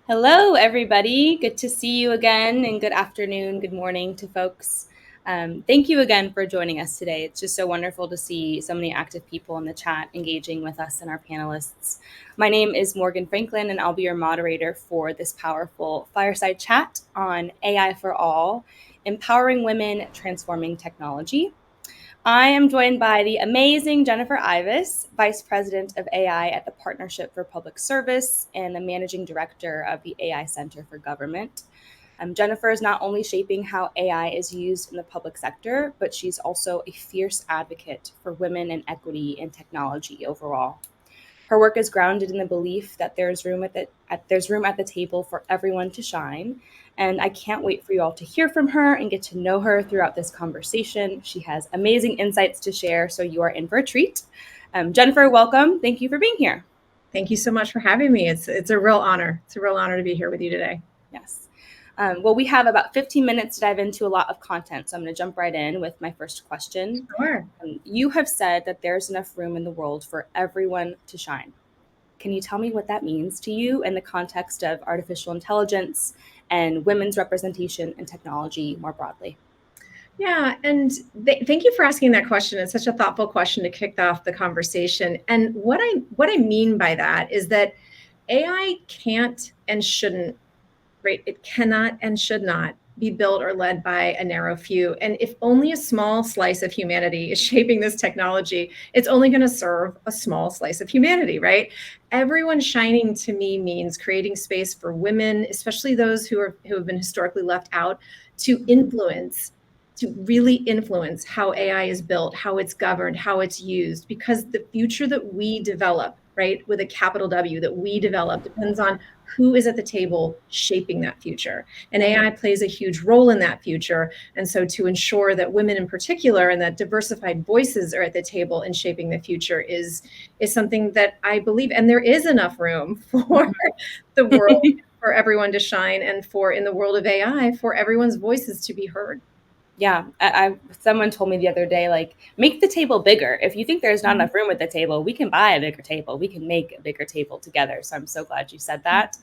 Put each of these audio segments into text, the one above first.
Hello, everybody. Good to see you again, and good afternoon, good morning to folks. Thank you again for joining us today. It's just so wonderful to see so many active people in the chat engaging with us and our panelists. My name is Morgan Franklin, and I'll be your moderator for this powerful fireside chat on AI for All, Empowering Women, Transforming Technology. I am joined by the amazing Jennifer Ives, Vice President of AI at the Partnership for Public Service and the Managing Director of the AI Center for Government. Jennifer is not only shaping how AI is used in the public sector, but she's also a fierce advocate for women and equity in technology overall. Her work is grounded in the belief that there's room at the table for everyone to shine. And I can't wait for you all to hear from her and get to know her throughout this conversation. She has amazing insights to share, so you are in for a treat. Jennifer, welcome. Thank you for being here. Thank you so much for having me. It's a real honor. It's a real honor to be here with you today. Yes. Well, we have about 15 minutes to dive into a lot of content, so I'm going to jump right in with my first question. Sure. You have said that there's enough room in the world for everyone to shine. Can you tell me what that means to you in the context of artificial intelligence and women's representation in technology more broadly? Yeah, and thank you for asking that question. It's such a thoughtful question to kick off the conversation. And what I mean by that is that AI can't and shouldn't, right? It cannot and should not be built or led by a narrow few. And if only a small slice of humanity is shaping this technology, it's only going to serve a small slice of humanity, right? Everyone shining to me means creating space for women, especially those who have been historically left out, to really influence how AI is built, how it's governed, how it's used, because the future that we develop, right, with a capital W, that we develop depends on who is at the table shaping that future. And AI plays a huge role in that future. And so to ensure that women in particular and that diversified voices are at the table in shaping the future is something that I believe, and there is enough room for the world, for everyone to shine, and for, in the world of AI, for everyone's voices to be heard. Yeah, someone told me the other day, like, make the table bigger. If you think there's not enough room at the table, we can buy a bigger table. We can make a bigger table together. So I'm so glad you said that.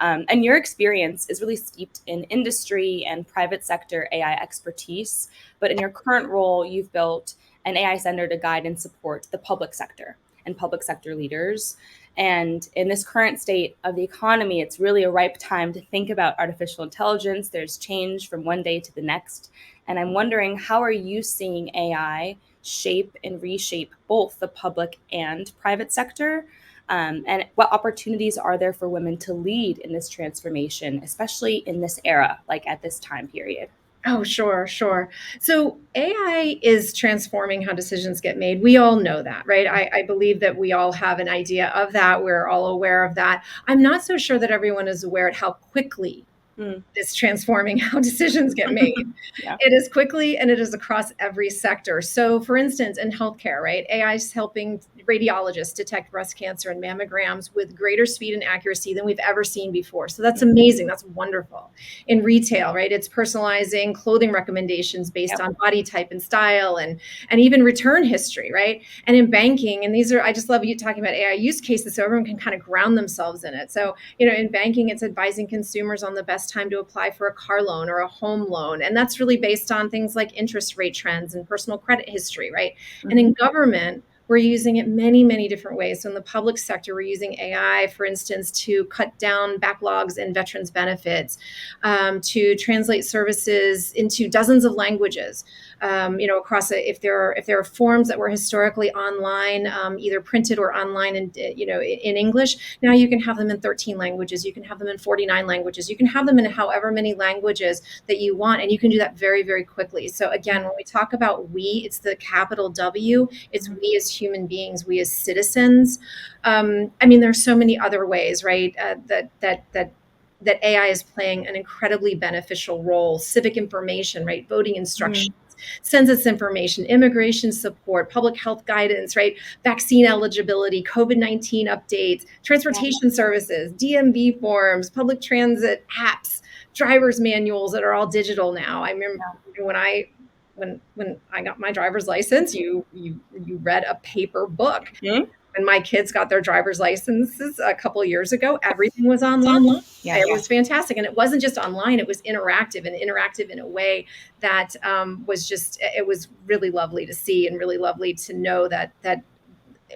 And your experience is really steeped in industry and private sector AI expertise. But in your current role, you've built an AI center to guide and support the public sector and public sector leaders. And in this current state of the economy, it's really a ripe time to think about artificial intelligence. There's change from one day to the next. And I'm wondering, how are you seeing AI shape and reshape both the public and private sector? And what opportunities are there for women to lead in this transformation, especially in this era, like at this time period? Oh, sure. So AI is transforming how decisions get made. We all know that, right? I believe that we all have an idea of that. We're all aware of that. I'm not so sure that everyone is aware of how quickly it's transforming how decisions get made. Yeah. It is quickly, and it is across every sector. So for instance, in healthcare, right, AI is helping radiologists detect breast cancer and mammograms with greater speed and accuracy than we've ever seen before. So that's amazing. That's wonderful. In retail, right, it's personalizing clothing recommendations based on body type and style, and even return history, right? And in banking, and these are, I just love you talking about AI use cases so everyone can kind of ground themselves in it. So, in banking, it's advising consumers on the best time to apply for a car loan or a home loan. And that's really based on things like interest rate trends and personal credit history, right? And in government, we're using it many, many different ways. So in the public sector, we're using AI, for instance, to cut down backlogs in veterans benefits, to translate services into dozens of languages, across if there are forms that were historically online, either printed or online in English, now you can have them in 13 languages, you can have them in 49 languages, you can have them in however many languages that you want, and you can do that very, very quickly. So again, when we talk about we, it's the capital W, it's we as human beings, we as citizens. There's so many other ways, right, that AI is playing an incredibly beneficial role. Civic information, right? Voting instructions, census information, immigration support, public health guidance, right? Vaccine eligibility, COVID-19 updates, transportation services, DMV forms, public transit apps, driver's manuals that are all digital now. I remember when I got my driver's license, you read a paper book. When my kids got their driver's licenses a couple of years ago, everything was It's online. online. Yeah. It was fantastic. And it wasn't just online, it was interactive, and interactive in a way that was just, it was really lovely to see, and really lovely to know that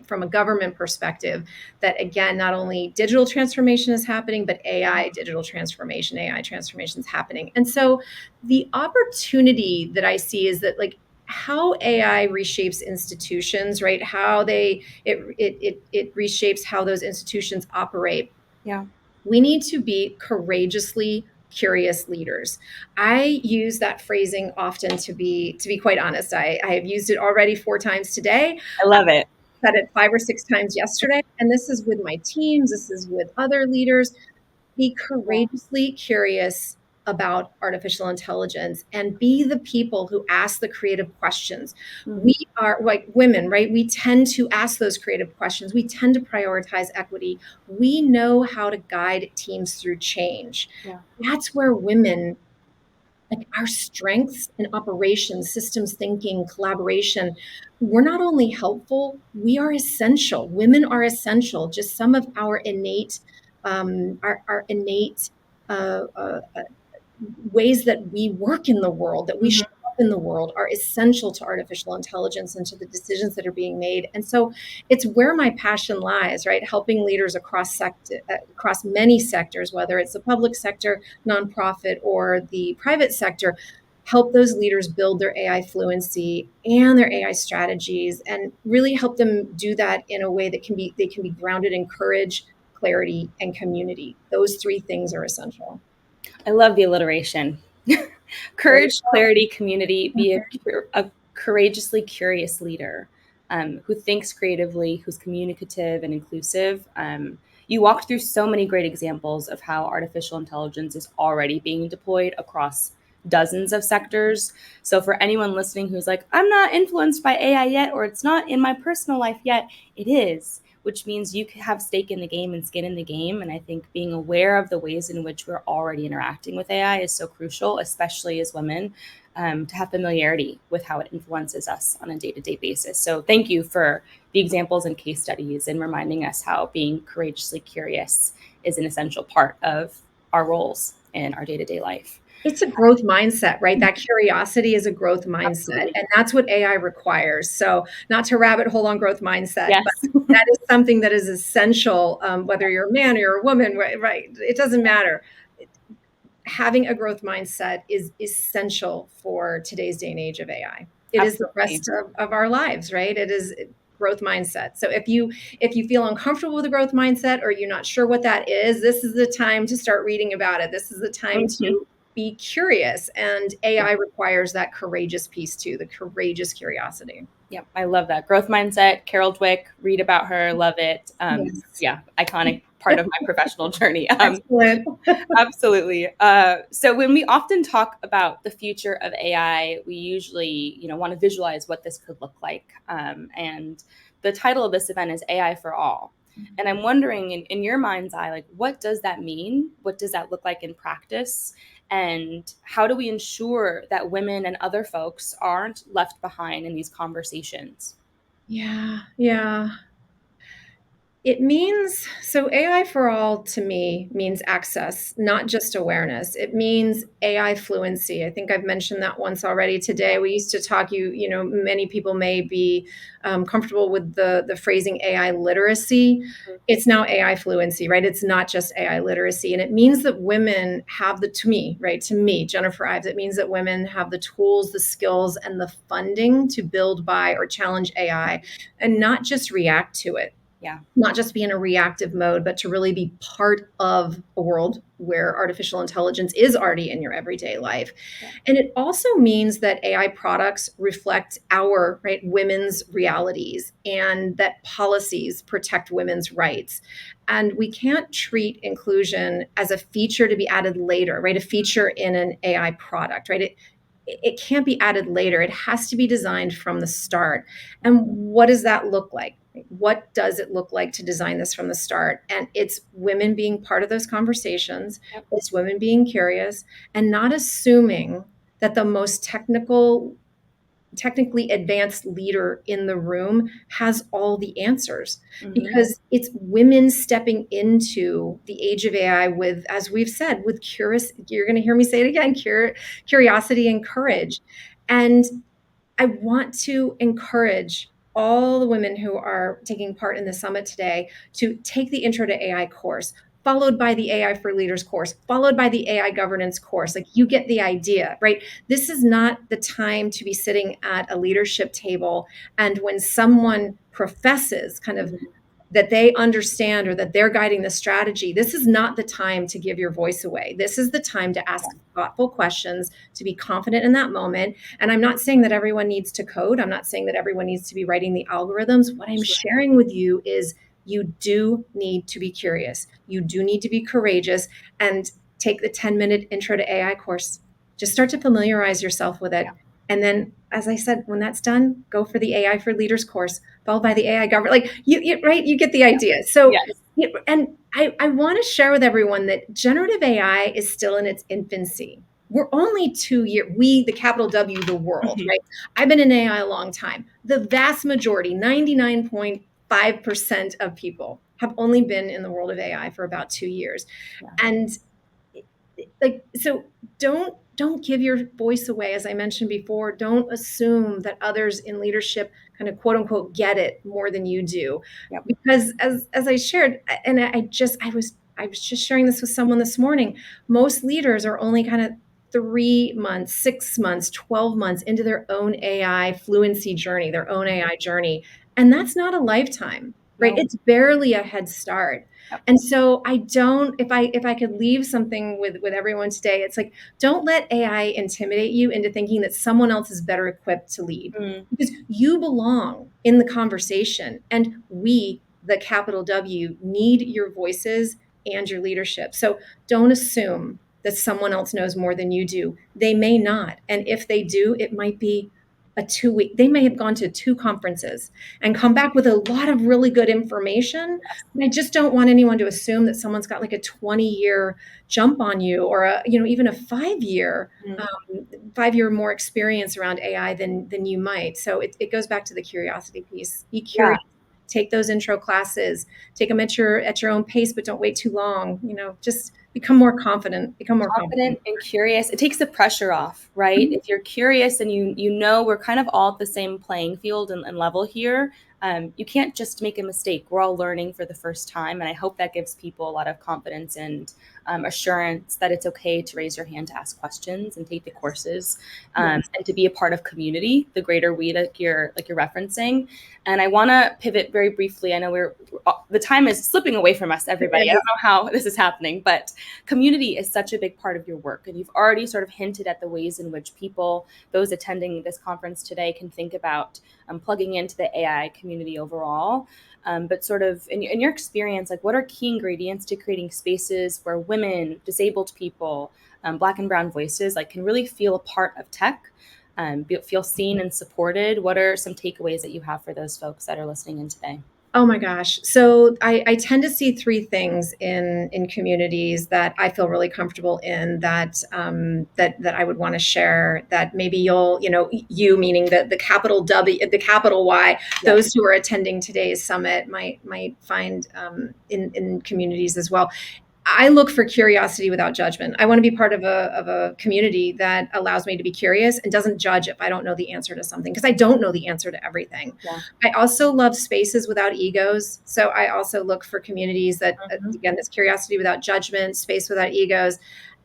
from a government perspective, that again, not only digital transformation is happening, but digital transformation, AI transformation is happening. And so the opportunity that I see is that, like, how AI reshapes institutions, right? How it reshapes how those institutions operate. Yeah. We need to be courageously curious leaders. I use that phrasing often, to be quite honest. I have used it already 4 times today. I love it. Said it 5 or 6 times yesterday. And this is with my teams, this is with other leaders. Be courageously curious about artificial intelligence, and be the people who ask the creative questions. Mhm. We are, like women, right? We tend to ask those creative questions. We tend to prioritize equity. We know how to guide teams through change. Yeah. That's where women, like, our strengths in operations, systems thinking, collaboration, we're not only helpful, we are essential. Women are essential. Just some of our innate, our innate ways that we work in the world, that we show Mhm. up in the world, are essential to artificial intelligence and to the decisions that are being made. And so it's where my passion lies, right? Helping leaders across many sectors, whether it's the public sector, nonprofit, or the private sector, help those leaders build their AI fluency and their AI strategies, and really help them do that in a way that they can be grounded in courage, clarity, and community. Those three things are essential. I love the alliteration. There you Courage, clarity, community, be go. a courageously curious leader who thinks creatively, who's communicative and inclusive. You walked through so many great examples of how artificial intelligence is already being deployed across dozens of sectors. So, for anyone listening who's like, I'm not influenced by AI yet, or it's not in my personal life yet, it is, which means you have stake in the game and skin in the game. And I think being aware of the ways in which we're already interacting with AI is so crucial, especially as women, to have familiarity with how it influences us on a day-to-day basis. So thank you for the examples and case studies, and reminding us how being courageously curious is an essential part of our roles in our day-to-day life. It's a growth mindset, right? That curiosity is a growth mindset, Absolutely. and that's what AI requires. So, not to rabbit hole on growth mindset, Yes. but that is something that is essential, whether you're a man or you're a woman, right? Right? It doesn't matter. Having a growth mindset is essential for today's day and age of AI. It is the Absolutely. rest of our lives, right? It is growth mindset. So if you feel uncomfortable with a growth mindset, or you're not sure what that is, this is the time to start reading about it. This is the time Mhm. to be curious. And Yeah. AI requires that courageous piece too, the courageous curiosity. Yep, I love that. Growth mindset, Carol Dweck, read about her, love it. Yes. Yeah, iconic part of my professional journey. Excellent. Absolutely. So when we often talk about the future of AI, we usually, want to visualize what this could look like. And the title of this event is AI for All. And I'm wondering, in your mind's eye, like, what does that mean? What does that look like in practice? And how do we ensure that women and other folks aren't left behind in these conversations? Yeah, yeah. It means, so AI for all to me means access, not just awareness. It means AI fluency. I think I've mentioned that once already today. We used to talk, many people may be comfortable with the phrasing AI literacy. It's now AI fluency, right? It's not just AI literacy. And it means that women have to me, right? To me, Jennifer Ives, it means that women have the tools, the skills, and the funding to build by or challenge AI, and not just react to it, Yeah. not just be in a reactive mode, but to really be part of a world where artificial intelligence is already in your everyday life. Yeah. And it also means that AI products reflect our, right, women's realities, and that policies protect women's rights. And we can't treat inclusion as a feature to be added later, right? A feature in an AI product, right? It can't be added later. It has to be designed from the start. And what does that look like? What does it look like to design this from the start? And it's women being part of those conversations. Yep. It's women being curious, and not assuming that the most technical technically advanced leader in the room has all the answers, Hmm. because it's women stepping into the age of AI with, as we've said, with curious, you're going to hear me say it again, curiosity and courage. And I want to encourage all the women who are taking part in the summit today to take the Intro to AI course, followed by the AI for Leaders course, followed by the AI governance course. Like, you get the idea, right? This is not the time to be sitting at a leadership table, and when someone professes kind of Hmm. that they understand or that they're guiding the strategy, this is not the time to give your voice away. This is the time to ask thoughtful questions, to be confident in that moment. And I'm not saying that everyone needs to code. I'm not saying that everyone needs to be writing the algorithms. What I'm Sure. sharing with you is you do need to be curious. You do need to be courageous, and take the 10-minute Intro to AI course. Just start to familiarize yourself with it. Yeah. And then, as I said, when that's done, go for the AI for Leaders course, followed by the AI government. Like, right, you get the idea. So, Yes. and I want to share with everyone that generative AI is still in its infancy. We're only 2 years, we, the capital W, the world, Hmm. right? I've been in AI a long time. The vast majority, 99.5% of people have only been in the world of AI for about 2 years. Yeah. And like, so don't give your voice away. As I mentioned before, don't assume that others in leadership kind of quote unquote get it more than you do, Yep. because as I shared, and I was just sharing this with someone this morning, most leaders are only kind of 3 months, 6 months, 12 months into their own AI fluency journey, their own AI journey, and that's not a lifetime, right? No. It's barely a head start. Yep. And so I don't, if I could leave something with everyone today, it's like, don't let AI intimidate you into thinking that someone else is better equipped to lead, Mm. because you belong in the conversation, and we, the capital W, need your voices and your leadership. So don't assume that someone else knows more than you do. They may not. And if they do, it might be a 2 week, they may have gone to 2 conferences and come back with a lot of really good information. Yes. I just don't want anyone to assume that someone's got like a 20-year jump on you, or a, even a 5-year, Mm. 5-year more experience around AI than you might. So it goes back to the curiosity piece. Be Yeah. curious. Take those intro classes. Take them at your own pace, but don't wait too long. Just become more confident. Become more confident. Confident and curious. It takes the pressure off, right? Mhm. If you're curious and you know we're kind of all at the same playing field and level here, you can't just make a mistake. We're all learning for the first time, and I hope that gives people a lot of confidence and assurance that it's okay to raise your hand to ask questions and take the courses, Yes. and to be a part of community, the greater we, like you're referencing. And I want to pivot very briefly. I know the time is slipping away from us, everybody. I don't know how this is happening, but community is such a big part of your work. And you've already sort of hinted at the ways in which people, those attending this conference today, can think about plugging into the AI community overall. But sort of in your experience, like, what are key ingredients to creating spaces where women, disabled people, Black and Brown voices, like, can really feel a part of tech, feel seen and supported? What are some takeaways that you have for those folks that are listening in today? Oh my gosh. So I tend to see three things in communities that I feel really comfortable in, that I would want to share, that maybe you, meaning the capital W, the capital Y, Yeah. those who are attending today's summit might find in communities as well. I look for curiosity without judgment. I want to be part of a community that allows me to be curious and doesn't judge if I don't know the answer to something, because I don't know the answer to everything. Yeah. I also love spaces without egos. So I also look for communities that, Mhm. again, this curiosity without judgment, space without egos.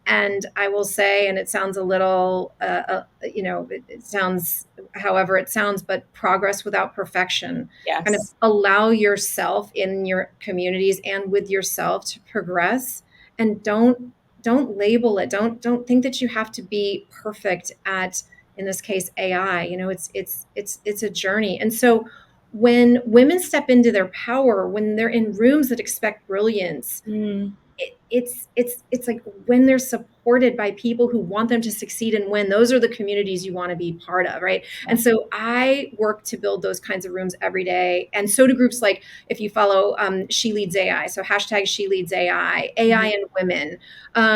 And I will say, and it sounds a little, it sounds however it sounds, but progress without perfection. Kind of Yes. allow yourself in your communities and with yourself to progress, and don't label it. Don't think that you have to be perfect at, in this case, AI. It's a journey. And so when women step into their power, when they're in rooms that expect brilliance, Mm. it's like when they're supported supported by people who want them to succeed and win, those are the communities you want to be part of, right? And so I work to build those kinds of rooms every day. And so do groups like, if you follow She Leads AI, so hashtag She Leads AI, AI and Women.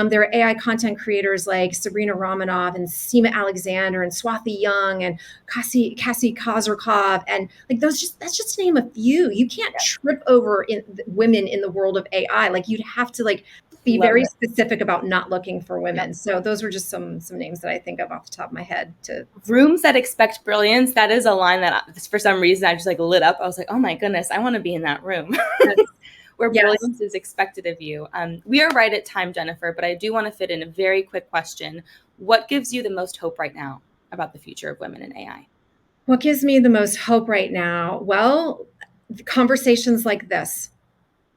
There are AI content creators like Sabrina Romanoff and Seema Alexander and Swathi Young and Cassie Kozrakov, and like that's just to name a few. You can't trip over women in the world of AI. Like you'd have to like be Love very it. specific about not looking for women. Yep. So those were just some names that I think of off the top of my head. Rooms that expect brilliance. That is a line that for some reason I just like lit up. I was like, oh my goodness, I want to be in that room. Where Yes. brilliance is expected of you. We are right at time, Jennifer, but I do want to fit in a very quick question. What gives you the most hope right now about the future of women in AI? What gives me the most hope right now? Well, conversations like this,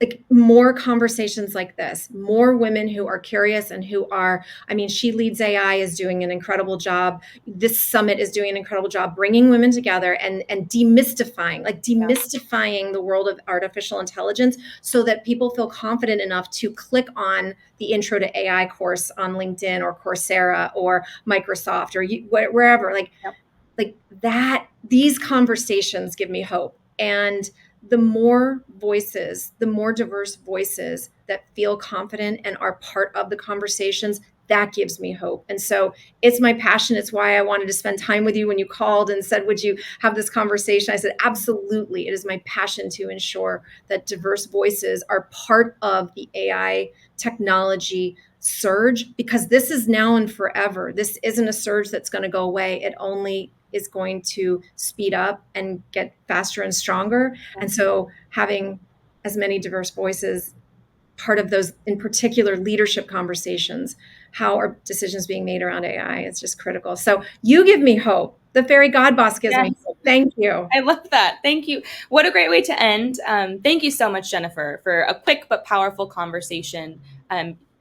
like more conversations like this, more women who are curious and who are, I mean, She Leads AI is doing an incredible job. This summit is doing an incredible job bringing women together and demystifying, the world of artificial intelligence so that people feel confident enough to click on the Intro to AI course on LinkedIn or Coursera or Microsoft or wherever. Like that, these conversations give me hope. And the more voices, the more diverse voices that feel confident and are part of the conversations, that gives me hope. And so it's my passion. It's why I wanted to spend time with you when you called and said, would you have this conversation? I said, absolutely. It is my passion to ensure that diverse voices are part of the AI technology surge, because this is now and forever. This isn't a surge that's going to go away. It only is going to speed up and get faster and stronger. And so having as many diverse voices part of those, in particular, leadership conversations, how are decisions being made around AI? It's just critical. So you give me hope. The Fairygodboss gives me hope. Thank you. I love that. Thank you. What a great way to end. Thank you so much, Jennifer, for a quick but powerful conversation.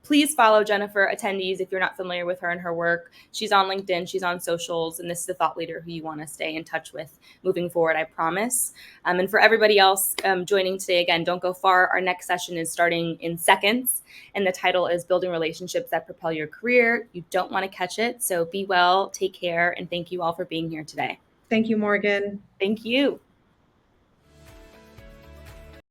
Please follow Jennifer attendees if you're not familiar with her and her work. She's on LinkedIn, she's on socials, and this is a thought leader who you want to stay in touch with moving forward, I promise. And for everybody else joining today, again, don't go far. Our next session is starting in seconds, and the title is Building Relationships That Propel Your Career. You don't want to catch it, so be well, take care, and thank you all for being here today. Thank you, Morgan. Thank you.